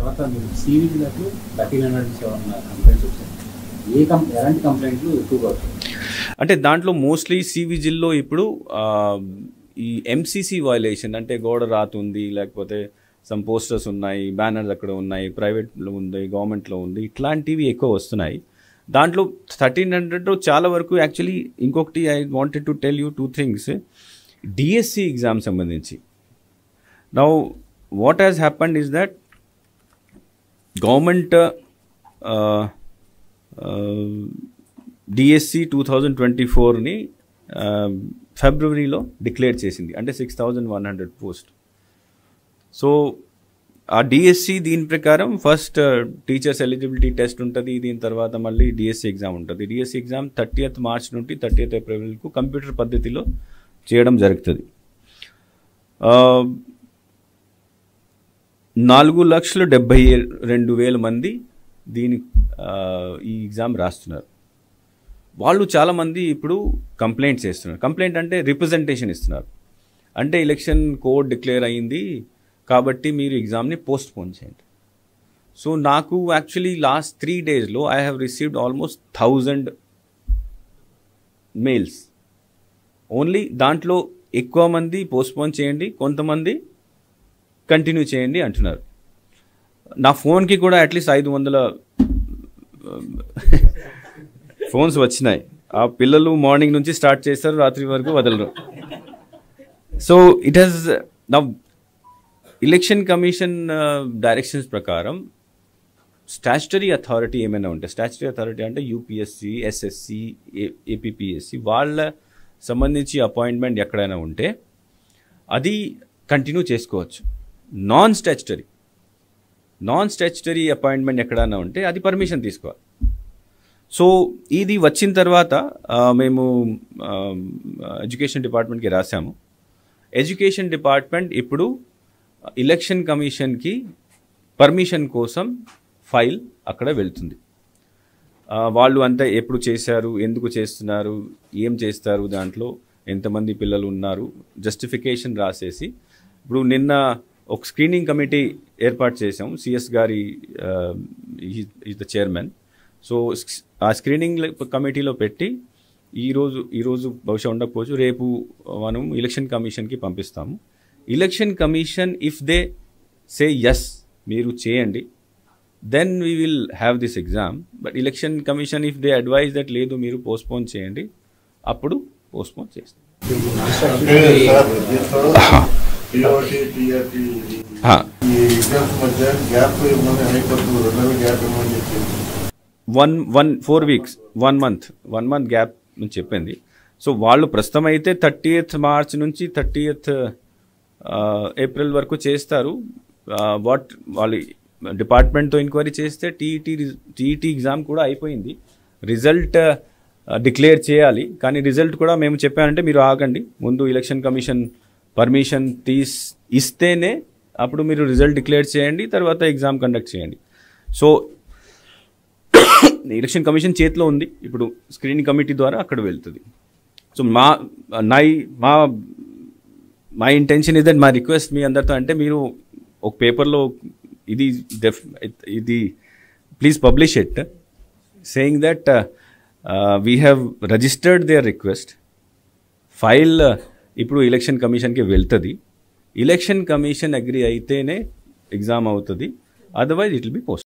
తర్వాత మీరు సివిజిలకు 1307 కంప్లైంట్స్ వచ్చాయి. ఎలాంటి కంప్లైంట్లు ఎక్కువగా వచ్చాయి? అంటే దాంట్లో మోస్ట్లీ సివిజిల్లో ఇప్పుడు ఈ ఎంసీసీ వయలేషన్, అంటే గోడ రాతుంది, లేకపోతే సమ్ పోస్టర్స్ ఉన్నాయి, బ్యానర్స్ అక్కడ ఉన్నాయి, ప్రైవేట్లో ఉంది, గవర్నమెంట్లో ఉంది, ఇట్లాంటివి ఎక్కువ వస్తున్నాయి. దాంట్లో 1300 చాలా వరకు యాక్చువల్లీ ఇంకొకటి I wanted to tell you 2 things. DSC exam సంబంధించి now what has happened is that government DSC 2024ని ఫిబ్రవరిలో డిక్లేర్ చేసింది, అంటే 6100 పోస్ట్. సో ఆ డిఎస్సి దీని ప్రకారం ఫస్ట్ టీచర్స్ ఎలిజిబిలిటీ టెస్ట్ ఉంటుంది, దీని తర్వాత మళ్ళీ డిఎస్సి ఎగ్జామ్ ఉంటుంది. డిఎస్సి ఎగ్జామ్ 30th మార్చ్ నుండి 30th ఏప్రిల్కు కంప్యూటర్ పద్ధతిలో చేయడం జరుగుతుంది. 4,72,000 మంది ఈ ఎగ్జామ్ రాస్తున్నారు. వాళ్ళు చాలామంది ఇప్పుడు కంప్లైంట్స్ చేస్తున్నారు. కంప్లైంట్ అంటే రిప్రజెంటేషన్ ఇస్తున్నారు, అంటే ఎలక్షన్ కోడ్ డిక్లేర్ అయ్యింది కాబట్టి మీరు ఎగ్జామ్ని పోస్ట్ పోన్ చేయండి. సో నాకు యాక్చువల్లీ లాస్ట్ 3 daysలో I have received almost 1000 mails. Only దాంట్లో ఎక్కువ మంది పోస్ట్ పోన్ చేయండి, కొంతమంది కంటిన్యూ చేయండి అంటున్నారు. నా ఫోన్కి కూడా అట్లీస్ట్ 500 ఫోన్స్ వచ్చినాయి. ఆ పిల్లలు మార్నింగ్ నుంచి స్టార్ట్ చేస్తారు, రాత్రి వరకు వదలరు. సో ఇట్ హ్యాస్ నా ఎలక్షన్ కమిషన్ డైరెక్షన్స్ ప్రకారం స్టాచ్యుటరీ అథారిటీ ఏమైనా ఉంటే, స్టాచ్యుటరీ అథారిటీ అంటే యూపీఎస్సి, ఎస్ఎస్సి, ఏపీపీఎస్సి, వాళ్ళ సంబంధించి అపాయింట్మెంట్ ఎక్కడైనా ఉంటే అది కంటిన్యూ చేసుకోవచ్చు. నాన్ స్టాచ్యుటరీ అపాయింట్మెంట్ ఎక్కడైనా ఉంటే అది పర్మిషన్ తీసుకోవాలి. సో ఇది వచ్చిన తర్వాత మేము ఎడ్యుకేషన్ డిపార్ట్మెంట్కి రాసాము. ఎడ్యుకేషన్ డిపార్ట్మెంట్ ఇప్పుడు ఎలక్షన్ కమిషన్కి పర్మిషన్ కోసం ఫైల్ అక్కడ వెళ్తుంది. వాళ్ళు అంతా ఎప్పుడు చేశారు, ఎందుకు చేస్తున్నారు, ఏం చేస్తారు, దాంట్లో ఎంతమంది పిల్లలు ఉన్నారు, జస్టిఫికేషన్ రాసేసి ఇప్పుడు నిన్న ఒక స్క్రీనింగ్ కమిటీ ఏర్పాటు చేసాము. సిఎస్ గారి ఈజ్ ద చైర్మన్. సో ఆ స్క్రీనింగ్ కమిటీలో పెట్టి ఈరోజు బహుశా ఉండకపోవచ్చు, రేపు మనం ఎలక్షన్ కమిషన్కి పంపిస్తాము. Election commission if they say yes మీరు చేయండి, then we will have this exam. But election commission if they advise that లేదు మీరు పోస్ట్పోన్ చేయండి, అప్పుడు పోస్ట్పోన్ చేస్తాం. 4 weeks 1 month గ్యాప్ అని చెప్పింది. సో వాళ్ళు ప్రస్తుతం అయితే 30th మార్చ్ నుంచి 30th ఏప్రిల్ వరకు చేస్తారు. వాళ్ళు డిపార్ట్మెంట్తో ఎంక్వైరీ చేస్తే టీఈటీ ఎగ్జామ్ కూడా అయిపోయింది, రిజల్ట్ డిక్లేర్ చేయాలి. కానీ రిజల్ట్ కూడా మేము చెప్పానంటే మీరు ఆగండి, ముందు ఎలక్షన్ కమిషన్ పర్మిషన్ ఇస్తేనే అప్పుడు మీరు రిజల్ట్ డిక్లేర్ చేయండి, తర్వాత ఎగ్జామ్ కండక్ట్ చేయండి. సో ఎలక్షన్ కమిషన్ చేతిలో ఉంది, ఇప్పుడు స్క్రీనింగ్ కమిటీ ద్వారా అక్కడ వెళ్తుంది. So my intention is that, మా రిక్వెస్ట్ మీ అందరితో అంటే మీరు ఒక పేపర్లో ఇది please publish it, saying that we have registered there request. File ఇప్పుడు ఎలక్షన్ కమిషన్కి వెళ్తుంది, ఎలక్షన్ కమిషన్ అగ్రి అయితేనే ఎగ్జామ్ అవుతుంది, otherwise it will be post.